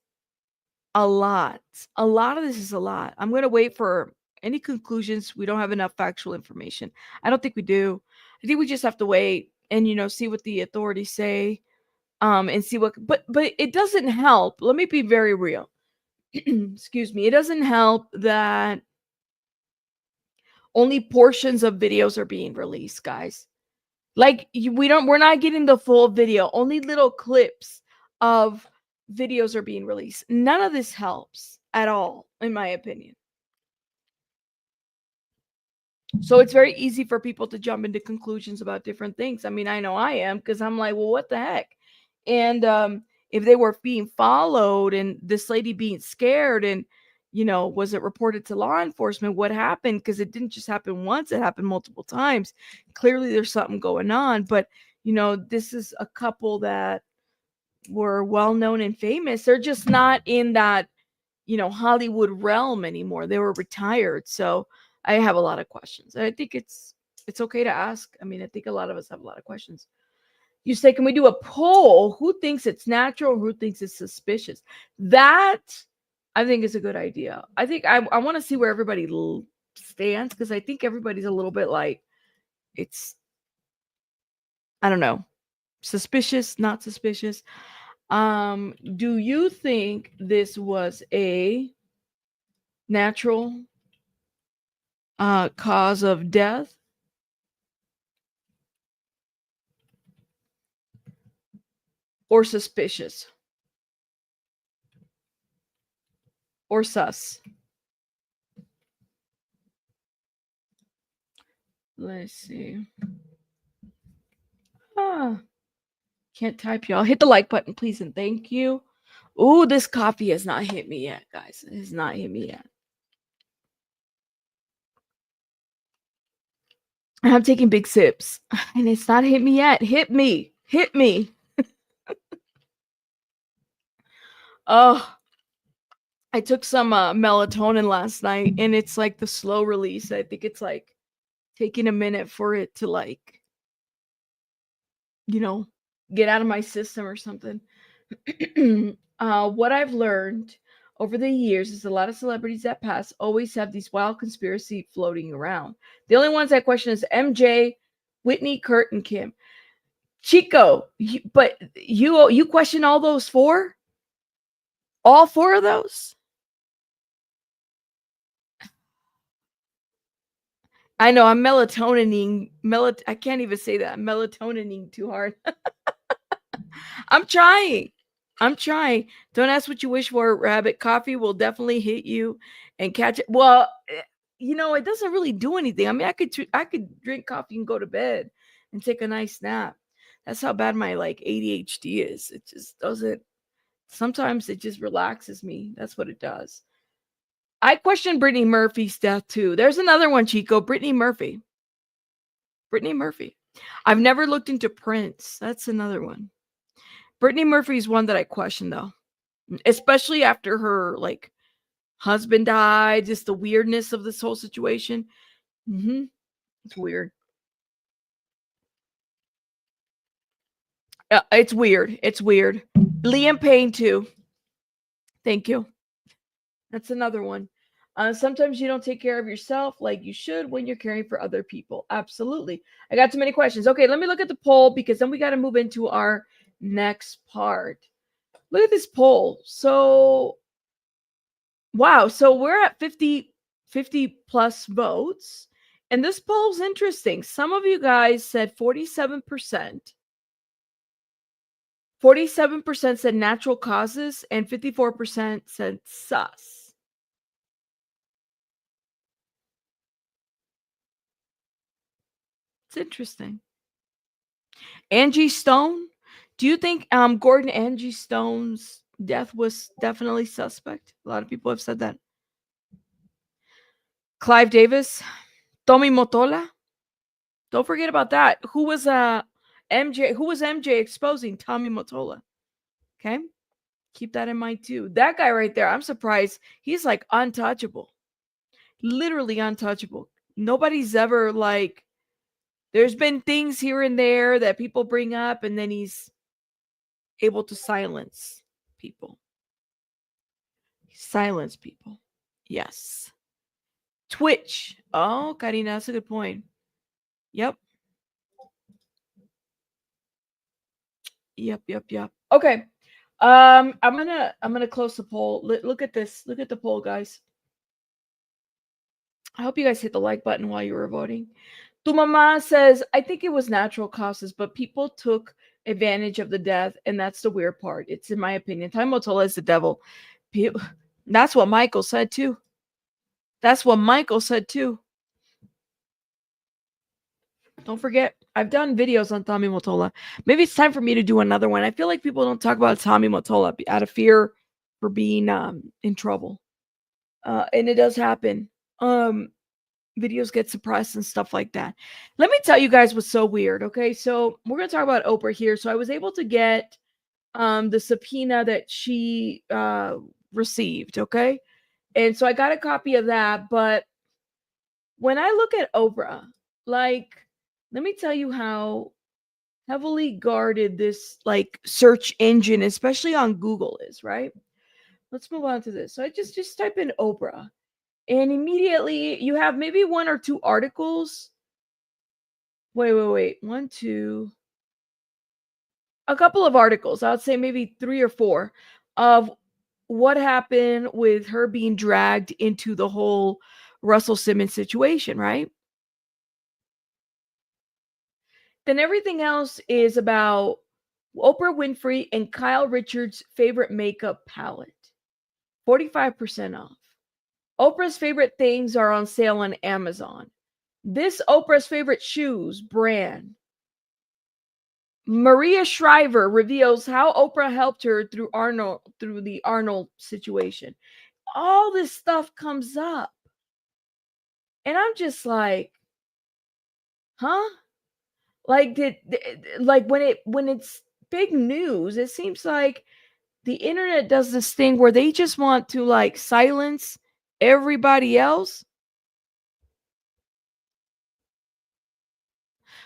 A lot. A lot of this is a lot. I'm going to wait for any conclusions. We don't have enough factual information. I don't think we do. I think we just have to wait and see what the authorities say, and see what. But it doesn't help. Let me be very real. Excuse me. It doesn't help that only portions of videos are being released, guys. Like we're not getting the full video. Only little clips of videos are being released. None of this helps at all, in my opinion. So it's very easy for people to jump into conclusions about different things. I mean, I know I am, because I'm like, well, what the heck? And if they were being followed and this lady being scared, and was it reported to law enforcement? What happened? Because it didn't just happen once, it happened multiple times. Clearly there's something going on. But this is a couple that were well known and famous. They're just not in that Hollywood realm anymore. They were retired. So I have a lot of questions. I think it's okay to ask. I mean, I think a lot of us have a lot of questions. You say, can we do a poll? Who thinks it's natural? Who thinks it's suspicious? That I think is a good idea. I think I want to see where everybody stands, because I think everybody's a little bit like, it's, I don't know, suspicious, not suspicious. Do you think this was a natural cause of death, or suspicious, or sus? Let's see. Can't type, y'all. Hit the like button, please, and thank you. Ooh, this coffee has not hit me yet, guys. It has not hit me yet. I'm taking big sips, and it's not hit me yet. Hit me. Hit me. Oh, I took some melatonin last night, and it's like the slow release. I think it's like taking a minute for it to like, get out of my system or something. What I've learned over the years is a lot of celebrities that pass always have these wild conspiracy floating around. The only ones I question is MJ, Whitney, Kurt, and Kim. Chico, but you question all those four? All four of those? I know I'm melatonining. I can't even say that. I'm melatonining too hard. I'm trying. Don't ask what you wish for, Rabbit. Coffee will definitely hit you and catch it. Well, it doesn't really do anything. I mean, I could drink coffee and go to bed and take a nice nap. That's how bad my like ADHD is. It just doesn't. Sometimes it just relaxes me. That's what it does. I question Brittany Murphy's death too. There's another one, Chico. Brittany Murphy. I've never looked into Prince. That's another one. Brittany Murphy's one that I question, though, especially after her like husband died. Just the weirdness of this whole situation. It's weird. It's weird. Liam Payne too. Thank you. That's another one. Sometimes you don't take care of yourself like you should when you're caring for other people. Absolutely. I got too many questions. Okay, let me look at the poll, because then we got to move into our next part. Look at this poll. So, wow. So we're at 50 plus votes. And this poll's interesting. Some of you guys said 47%. 47% said natural causes, and 54% said sus. It's interesting. Angie Stone. Do you think Gordon Angie Stone's death was definitely suspect? A lot of people have said that. Clive Davis. Tommy Motola. Don't forget about that. Who was MJ? Who was MJ exposing? Tommy Motola. Okay. Keep that in mind too. That guy right there, I'm surprised. He's like untouchable. Literally untouchable. Nobody's ever like, there's been things here and there that people bring up, and then he's able to silence people. Silence people. Yes. Twitch. Oh, Karina, that's a good point. Yep. Yep. Okay. I'm gonna close the poll. Look at this. Look at the poll, guys. I hope you guys hit the like button while you were voting. Tu Mama says, I think it was natural causes, but people took advantage of the death, and that's the weird part. It's in my opinion. Time Motola is the devil. That's what Michael said too. That's what Michael said too. Don't forget, I've done videos on Tommy Motola. Maybe it's time for me to do another one. I feel like people don't talk about Tommy Motola out of fear for being in trouble. And it does happen. Videos get suppressed and stuff like that. Let me tell you guys what's so weird. Okay, so we're gonna talk about Oprah here. So I was able to get the subpoena that she received. Okay, and so I got a copy of that. But when I look at Oprah, like, let me tell you how heavily guarded this like search engine, especially on Google, is. Right. Let's move on to this. So I just type in Oprah. And immediately you have maybe one or two articles. Wait. One, two. A couple of articles. I would say maybe 3 or 4 of what happened with her being dragged into the whole Russell Simmons situation, right? Then everything else is about Oprah Winfrey and Kyle Richards' favorite makeup palette. 45% off. Oprah's favorite things are on sale on Amazon. This Oprah's favorite shoes brand. Maria Shriver reveals how Oprah helped her through the Arnold situation. All this stuff comes up. And I'm just like, huh? Like when it's big news, it seems like the internet does this thing where they just want to like silence everybody else.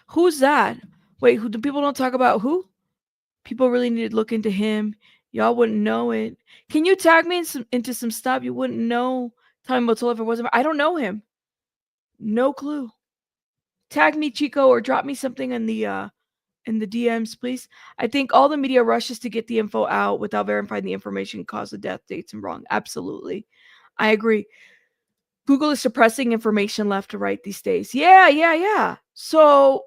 Who's that? Wait, who do people don't talk about who? People really need to look into him. Y'all wouldn't know it. Can you tag me into some stuff? You wouldn't know Tommy Mottola if it wasn't. I don't know him. No clue. Tag me, Chico, or drop me something in the DMs, please. I think all the media rushes to get the info out without verifying the information, cause the death dates and wrong. Absolutely. I agree. Google is suppressing information left to right these days. Yeah. So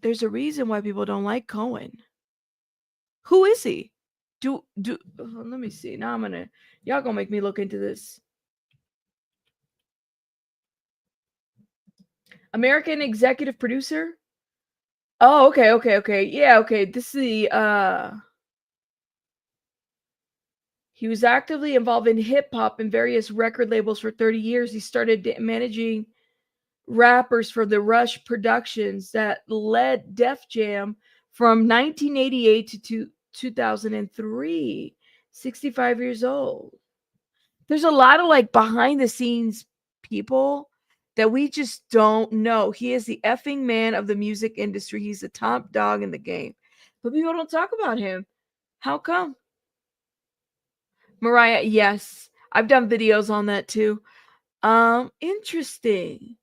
there's a reason why people don't like Cohen. Who is he? Let me see. Now y'all gonna make me look into this. American executive producer? Oh, okay. Yeah, okay. This is the he was actively involved in hip hop and various record labels for 30 years. He started managing rappers for the Rush Productions that led Def Jam from 1988 to 2003. 65 years old. There's a lot of like behind the scenes people that we just don't know. He is the effing man of the music industry. He's the top dog in the game. But people don't talk about him. How come? Mariah, yes. I've done videos on that too. Interesting.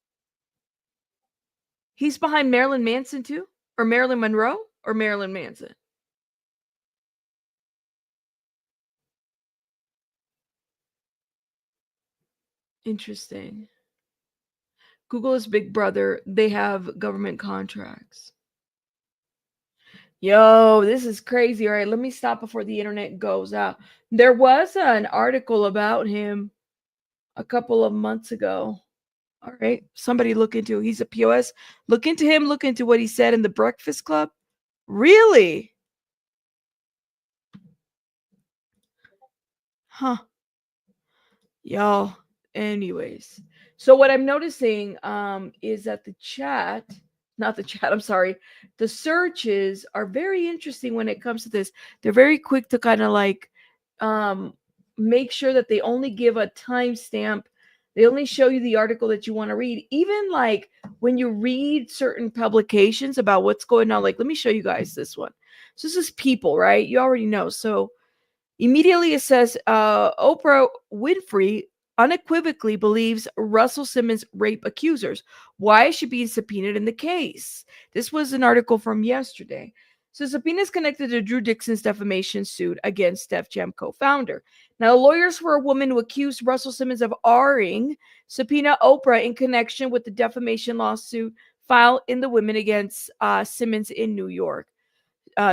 He's behind Marilyn Manson too? Or Marilyn Monroe? Or Marilyn Manson? Interesting. Google is Big Brother. They have government contracts. Yo, this is crazy. All right, let me stop before the internet goes out. There was an article about him a couple of months ago. All right, somebody look into it. He's a POS. Look into him. Look into what he said in the Breakfast Club. Really? Huh. Y'all. Anyways. So what I'm noticing is that the searches are very interesting when it comes to this. They're very quick to kind of like make sure that they only give a timestamp. They only show you the article that you want to read. Even like when you read certain publications about what's going on, like let me show you guys this one. So this is People, right? You already know. So immediately it says Oprah Winfrey unequivocally believes Russell Simmons rape accusers. Why is she being subpoenaed in the case? This was an article from yesterday. So subpoena is connected to Drew Dixon's defamation suit against Def Jam co-founder. Now, lawyers for a woman who accused Russell Simmons of R-ing subpoena Oprah in connection with the defamation lawsuit filed in the Women Against Simmons in New York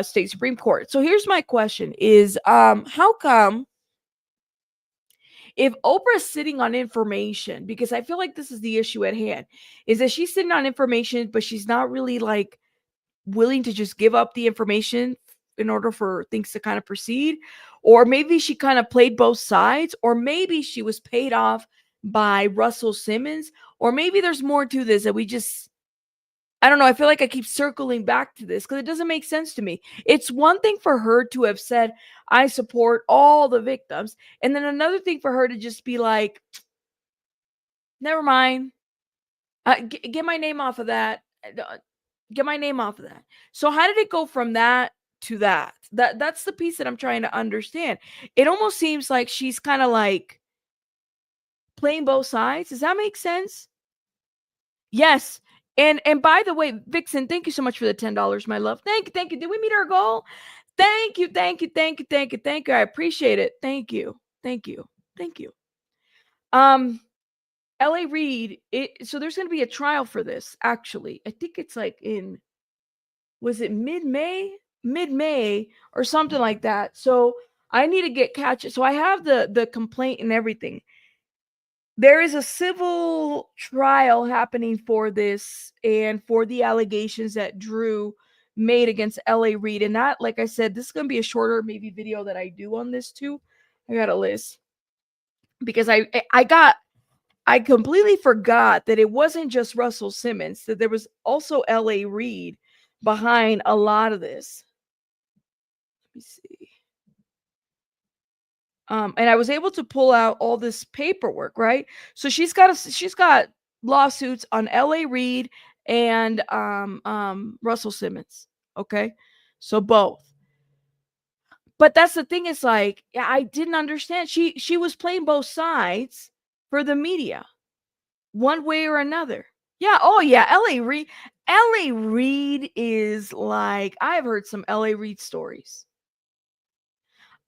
State Supreme Court. So here's my question: is how come if Oprah's sitting on information, because I feel like this is the issue at hand, is that she's sitting on information, but she's not really like willing to just give up the information in order for things to kind of proceed, or maybe she kind of played both sides, or maybe she was paid off by Russell Simmons, or maybe there's more to this that we just, I don't know. I feel like I keep circling back to this because it doesn't make sense to me. It's one thing for her to have said, I support all the victims. And then another thing for her to just be like, never mind. Get my name off of that. Get my name off of that. So how did it go from that to that? That's the piece that I'm trying to understand. It almost seems like she's kind of like playing both sides. Does that make sense? Yes. And by the way, Vixen, thank you so much for the $10, my love. Thank you, thank you. Did we meet our goal? Thank you, thank you, thank you, thank you, thank you. I appreciate it. Thank you, thank you, thank you. L.A. Reid. So there's going to be a trial for this. Actually, I think it's like in, was it mid-May or something like that. So I need to catch it. So I have the complaint and everything. There is a civil trial happening for this and for the allegations that Drew made against L.A. Reid. And that, like I said, this is going to be a shorter maybe video that I do on this too. I got a list because I completely forgot that it wasn't just Russell Simmons, that there was also L.A. Reid behind a lot of this. Let me see. And I was able to pull out all this paperwork, right? So she's got lawsuits on L.A. Reid and Russell Simmons. Okay, so both. But that's the thing, is like, I didn't understand. She was playing both sides for the media, one way or another. Yeah. Oh yeah. L.A. Reid. L.A. Reid is like, I've heard some L.A. Reid stories.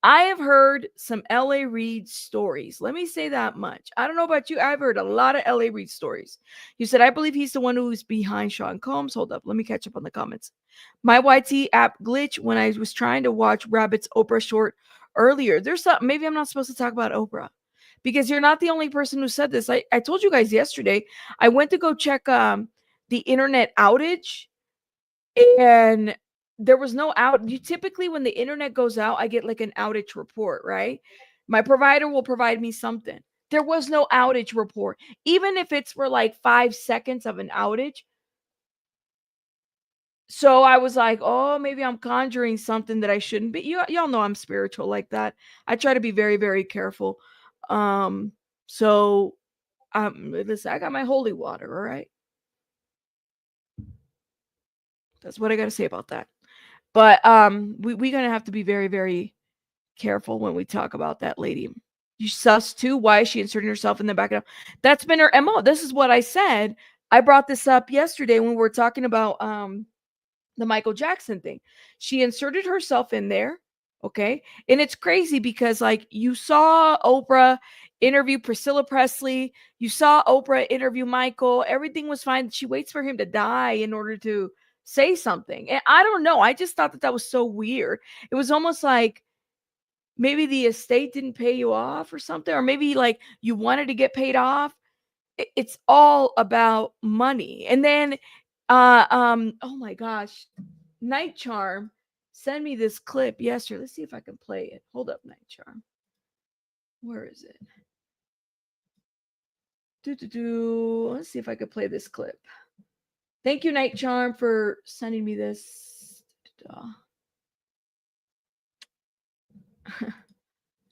I have heard some L.A. Reid stories. Let me say that much. I don't know about you. I've heard a lot of L.A. Reid stories. You said, I believe he's the one who's behind Sean Combs. Hold up. Let me catch up on the comments. My YT app glitch when I was trying to watch Rabbit's Oprah short earlier. There's something. Maybe I'm not supposed to talk about Oprah because you're not the only person who said this. I told you guys yesterday. I went to go check the internet outage, and there was no out. You typically, when the internet goes out, I get like an outage report, right? My provider will provide me something. There was no outage report, even if it's for like 5 seconds of an outage. So I was like, oh, maybe I'm conjuring something that I shouldn't be. Y'all know I'm spiritual like that. I try to be very, very careful. So listen, I got my holy water, all right? That's what I got to say about that. But we're gonna have to be very, very careful when we talk about that lady. You sus too. Why is she inserting herself in the background? That's been her MO. This is what I said. I brought this up yesterday when we were talking about the Michael Jackson thing. She inserted herself in there. Okay. And it's crazy because, like, you saw Oprah interview Priscilla Presley. You saw Oprah interview Michael. Everything was fine. She waits for him to die in order to say something. And I don't know. I just thought that was so weird. It was almost like maybe the estate didn't pay you off or something, or maybe like you wanted to get paid off. It's all about money. And then oh my gosh, Night Charm send me this clip yesterday. Let's see if I can play it. Hold up, Night Charm. Where is it? Let's see if I could play this clip. Thank you, Night Charm, for sending me this.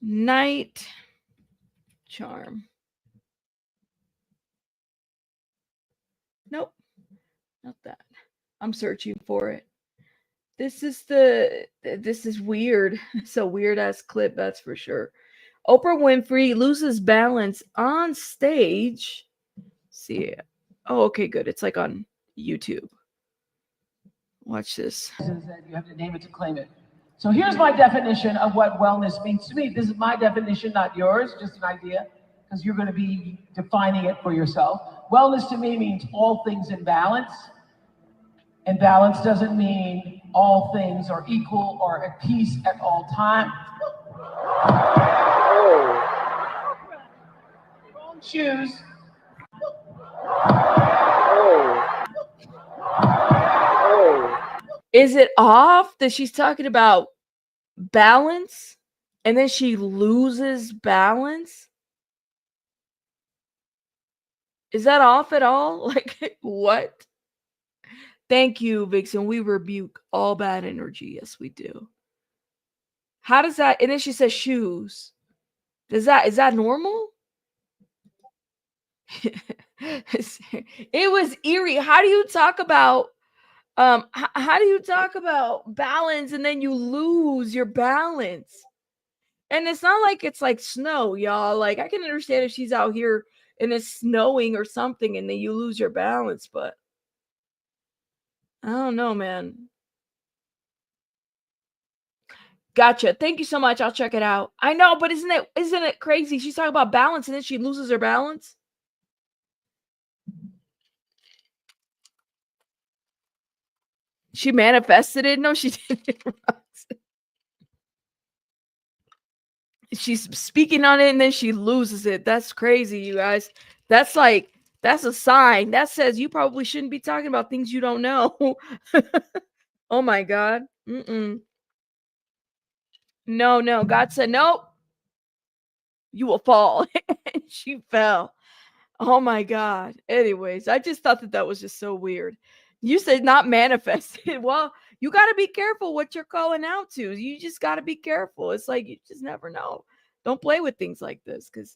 Night Charm. Nope, not that. I'm searching for it. This is weird. It's a weird ass clip, that's for sure. Oprah Winfrey loses balance on stage. See, oh, okay, good. It's like on YouTube. Watch this. You have to name it to claim it. So here's my definition of what wellness means to me. This is my definition, not yours, just an idea, because you're going to be defining it for yourself. Wellness to me means all things in balance. And balance doesn't mean all things are equal or at peace at all times. Wrong shoes. Is it off that she's talking about balance and then she loses balance? Is that off at all? Like, what? Thank you, Vixen. We rebuke all bad energy. Yes, we do. How does that? And then she says shoes. Is that normal? It was eerie. How do you talk about how do you talk about balance and then you lose your balance? And it's not like it's like snow, y'all. Like, I can understand if she's out here and it's snowing or something and then you lose your balance, but I don't know, man. Gotcha. Thank you so much. I'll check it out. I know, but isn't it crazy? She's talking about balance and then she loses her balance. She manifested it. No, she didn't. She's speaking on it and then she loses it. That's crazy, you guys. That's a sign that says you probably shouldn't be talking about things you don't know. Oh my God. No. God said, nope, you will fall. And she fell. Oh my God. Anyways, I just thought that was just so weird. You said not manifested. Well, you got to be careful what you're calling out to. You just got to be careful. It's like you just never know. Don't play with things like this because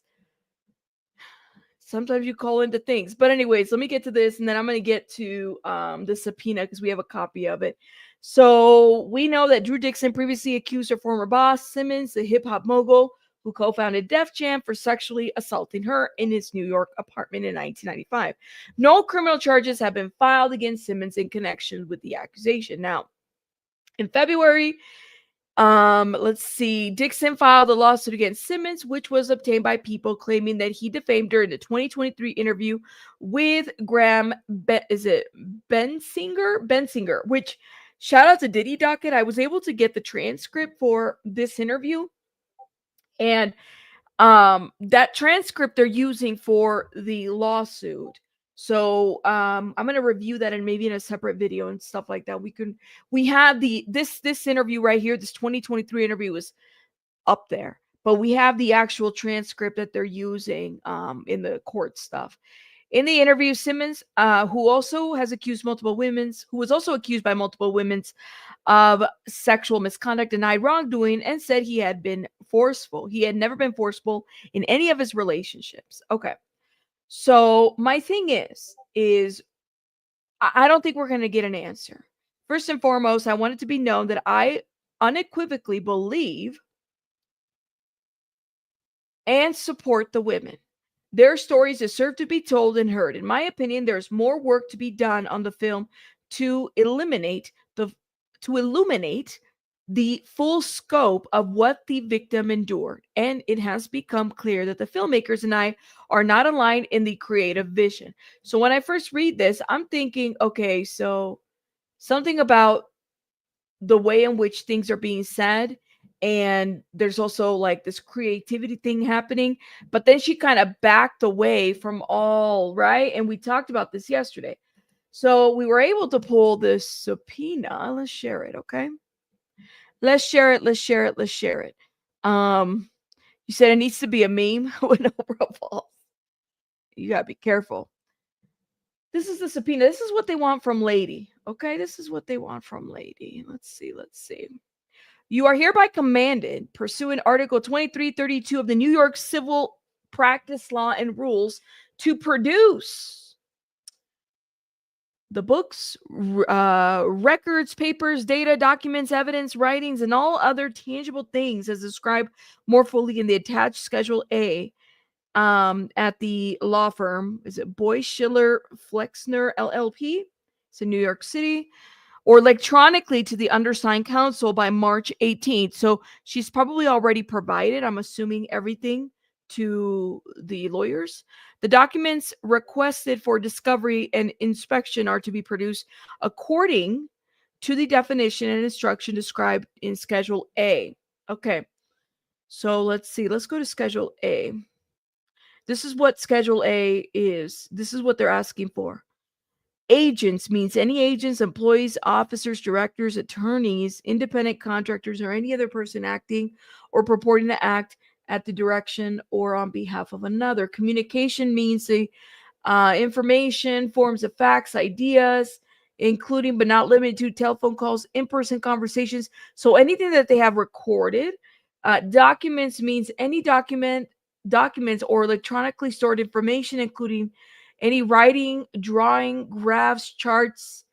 sometimes you call into things. But anyways, let me get to this and then I'm going to get to the subpoena because we have a copy of it. So we know that Drew Dixon previously accused her former boss, Simmons, the hip hop mogul, who co-founded Def Jam, for sexually assaulting her in his New York apartment in 1995. No criminal charges have been filed against Simmons in connection with the accusation. Now, in February, let's see, Dixon filed a lawsuit against Simmons, which was obtained by People, claiming that he defamed her in the 2023 interview with Bensinger, which, shout out to Diddy Docket. I was able to get the transcript for this interview. And that transcript they're using for the lawsuit. So I'm going to review that and maybe in a separate video and stuff like that. We have this interview right here. This 2023 interview is up there, but we have the actual transcript that they're using in the court stuff. In the interview, Simmons, who was also accused by multiple women of sexual misconduct, denied wrongdoing and said he had been forceful. He had never been forceful in any of his relationships. Okay. So my thing is I don't think we're going to get an answer. First and foremost, I want it to be known that I unequivocally believe and support the women. Their stories deserve to be told and heard. In my opinion, there's more work to be done on the film to illuminate the full scope of what the victim endured. And it has become clear that the filmmakers and I are not aligned in the creative vision. So when I first read this, I'm thinking, okay, so something about the way in which things are being said, and there's also like this creativity thing happening, but then she kind of backed away from all, right? And we talked about this yesterday. So we were able to pull this subpoena. Let's share it, okay? Let's share it. You said it needs to be a meme when Oprah falls. You gotta be careful. This is the subpoena. This is what they want from Lady. Okay, this is what they want from Lady. Let's see. You are hereby commanded, pursuant Article 2332 of the New York Civil Practice Law and Rules, to produce the books, records, papers, data, documents, evidence, writings, and all other tangible things as described more fully in the attached Schedule A at the law firm. Is it Boyce Schiller Flexner LLP? It's in New York City. Or electronically to the undersigned counsel by March 18th. So she's probably already provided, I'm assuming, everything to the lawyers. The documents requested for discovery and inspection are to be produced according to the definition and instruction described in Schedule A. Okay, so let's see. Let's go to Schedule A. This is what Schedule A is. This is what they're asking for. Agents means any agents, employees, officers, directors, attorneys, independent contractors, or any other person acting or purporting to act at the direction or on behalf of another. Communication means the information, forms of facts, ideas, including but not limited to telephone calls, in-person conversations. So anything that they have recorded. Documents means any documents or electronically stored information, including any writing, drawing, graphs, charts,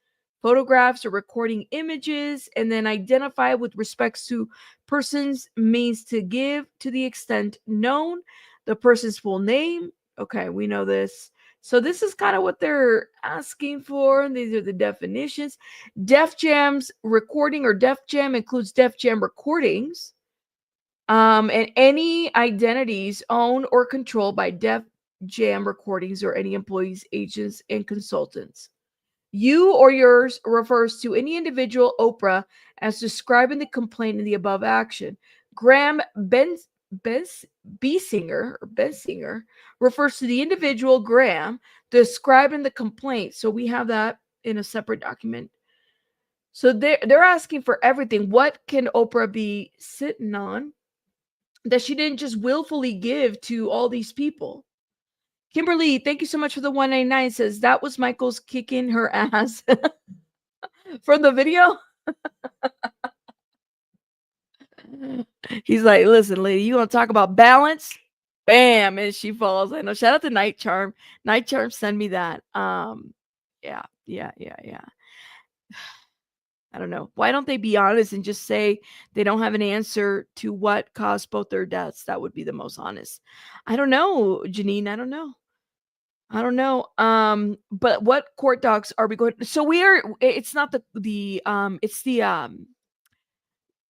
photographs, or recording images. And then identify with respects to persons means to give to the extent known the person's full name. Okay, we know this. So this is kind of what they're asking for. These are the definitions. Def Jam's recording or Def Jam includes Def Jam recordings. And any identities owned or controlled by Def Jam recordings or any employees, agents, and consultants. You or yours refers to any individual Oprah as described in the complaint in the above action. Graham Bensinger refers to the individual Graham described in the complaint. So we have that in a separate document. So they're asking for everything. What can Oprah be sitting on that she didn't just willfully give to all these people? Kimberly, thank you so much for the 199. Says that was Michael's kicking her ass from the video. He's like, listen, lady, you want to talk about balance? Bam, and she falls. I know. Shout out to Night Charm. Night Charm, send me that. Yeah. I don't know. Why don't they be honest and just say they don't have an answer to what caused both their deaths? That would be the most honest. I don't know, Janine. I don't know. But what court docs are we going? So it's not it's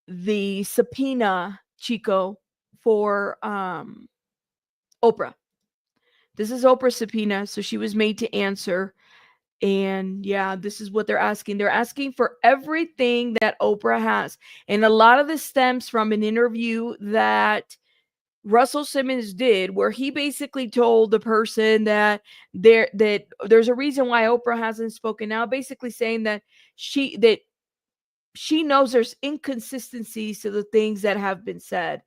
the subpoena, Chico, for Oprah. This is Oprah's subpoena, so she was made to answer. And yeah, this is what they're asking. They're asking for everything that Oprah has. And a lot of this stems from an interview that Russell Simmons did, where he basically told the person that there's a reason why Oprah hasn't spoken now, basically saying that she knows there's inconsistencies to the things that have been said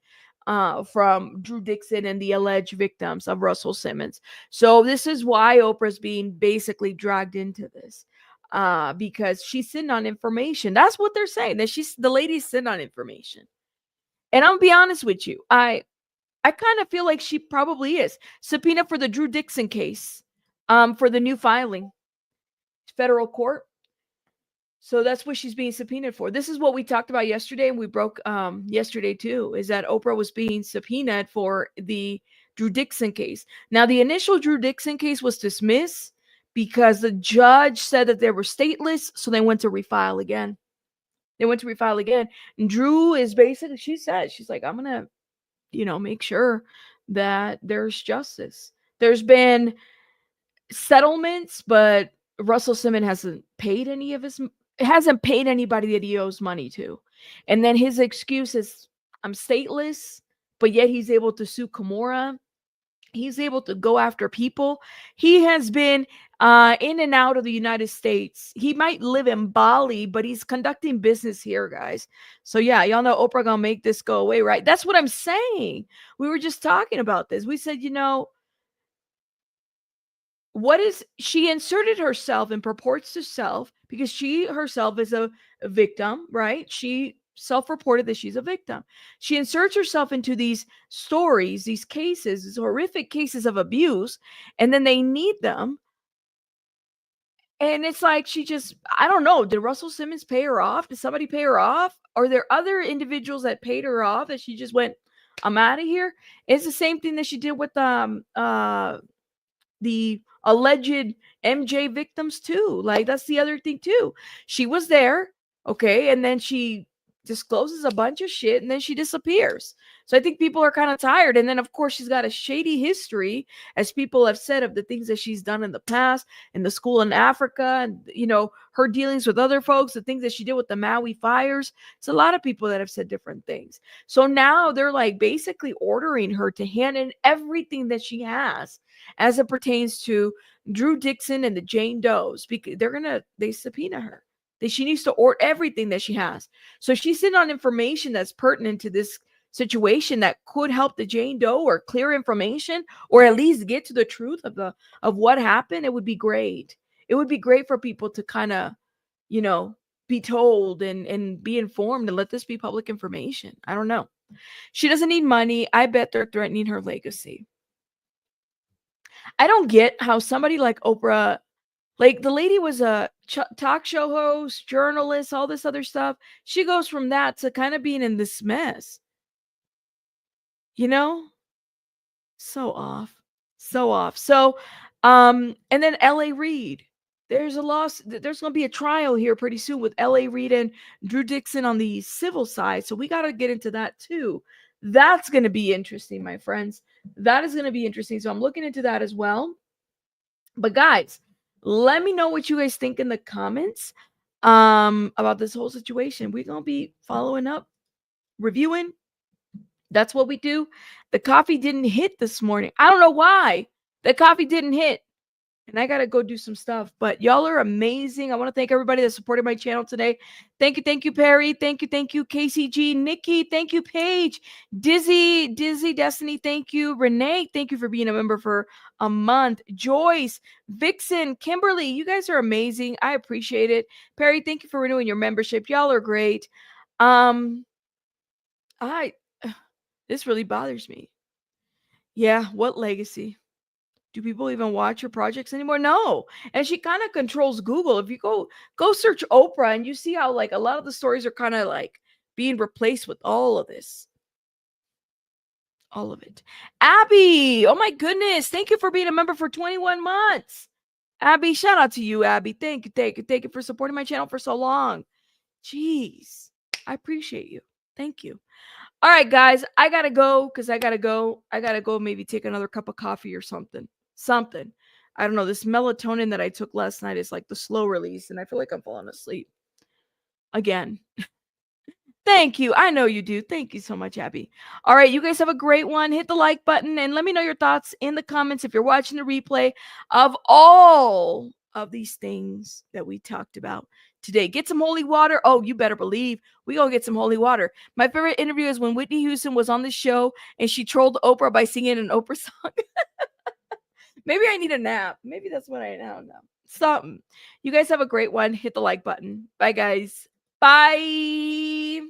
from Drew Dixon and the alleged victims of Russell Simmons. So this is why Oprah's being basically dragged into this because she's sitting on information. That's what they're saying, that the lady's sitting on information. And I'm gonna be honest with you, I kind of feel like she probably is. Subpoena for the Drew Dixon case, for the new filing, federal court. So that's what she's being subpoenaed for. This is what we talked about yesterday, and we broke yesterday too, is that Oprah was being subpoenaed for the Drew Dixon case. Now, the initial Drew Dixon case was dismissed because the judge said that they were stateless, so they went to refile again. And Drew is basically, she said, she's like, I'm going to, make sure that there's justice. There's been settlements, but Russell Simmons hasn't paid anybody that he owes money to. And then his excuse is, I'm stateless, but yet he's able to sue Kimura. He's able to go after people. He has been in and out of the United States. He might live in Bali, but he's conducting business here, guys. So yeah, y'all know Oprah gonna make this go away, right? That's what I'm saying. We were just talking about this. We said, she inserted herself and purports to self because she herself is a victim, right? She self-reported that she's a victim. She inserts herself into these stories, these cases, these horrific cases of abuse, and then they need them. And it's like she just, I don't know, did Russell Simmons pay her off? Did somebody pay her off? Are there other individuals that paid her off that she just went, I'm out of here? It's the same thing that she did with the alleged MJ victims too. Like, that's the other thing too. She was there, okay, and then she discloses a bunch of shit and then she disappears. So I think people are kind of tired. And then of course she's got a shady history, as people have said, of the things that she's done in the past, in the school in Africa, and you know, her dealings with other folks, the things that she did with the Maui fires. It's a lot of people that have said different things. So now they're like basically ordering her to hand in everything that she has as it pertains to Drew Dixon and the Jane Does, because they subpoena her. She needs to order everything that she has. So she's sitting on information that's pertinent to this situation that could help the Jane Doe, or clear information, or at least get to the truth of what happened. It would be great. It would be great for people to kind of, you know, be told and be informed, and let this be public information. I don't know. She doesn't need money. I bet they're threatening her legacy. I don't get how somebody like Oprah, like the lady was a talk show host, journalist, all this other stuff. She goes from that to kind of being in this mess. You know? So off. So off. So, and then L.A. Reid. There's going to be a trial here pretty soon with L.A. Reid and Drew Dixon on the civil side. So we got to get into that too. That's going to be interesting, my friends. That is going to be interesting. So I'm looking into that as well. But guys, let me know what you guys think in the comments about this whole situation. We're going to be following up, reviewing. That's what we do. The coffee didn't hit this morning. I don't know why. The coffee didn't hit. And I got to go do some stuff. But y'all are amazing. I want to thank everybody that supported my channel today. Thank you, Perry. Thank you, KCG. Nikki, thank you, Paige. Dizzy, Destiny, thank you. Renee, thank you for being a member for a month. Joyce, Vixen, Kimberly, you guys are amazing. I appreciate it. Perry, thank you for renewing your membership. Y'all are great. This really bothers me. Yeah, what legacy? Do people even watch her projects anymore? No. And she kind of controls Google. If you go search Oprah, and you see how like a lot of the stories are kind of like being replaced with all of this. All of it. Abby, oh my goodness. Thank you for being a member for 21 months. Abby, shout out to you, Abby. Thank you for supporting my channel for so long. Jeez. I appreciate you. Thank you. All right, guys, I got to go because I got to go maybe take another cup of coffee or something. I don't know. This melatonin that I took last night is like the slow release, and I feel like I'm falling asleep again. Thank you. I know you do. Thank you so much, Abby. All right, you guys have a great one. Hit the like button and let me know your thoughts in the comments if you're watching the replay of all of these things that we talked about today. Get some holy water. Oh, you better believe we gonna get some holy water. My favorite interview is when Whitney Houston was on the show and she trolled Oprah by singing an Oprah song. Maybe I need a nap. Maybe that's what I don't know. Something. You guys have a great one. Hit the like button. Bye, guys. Bye.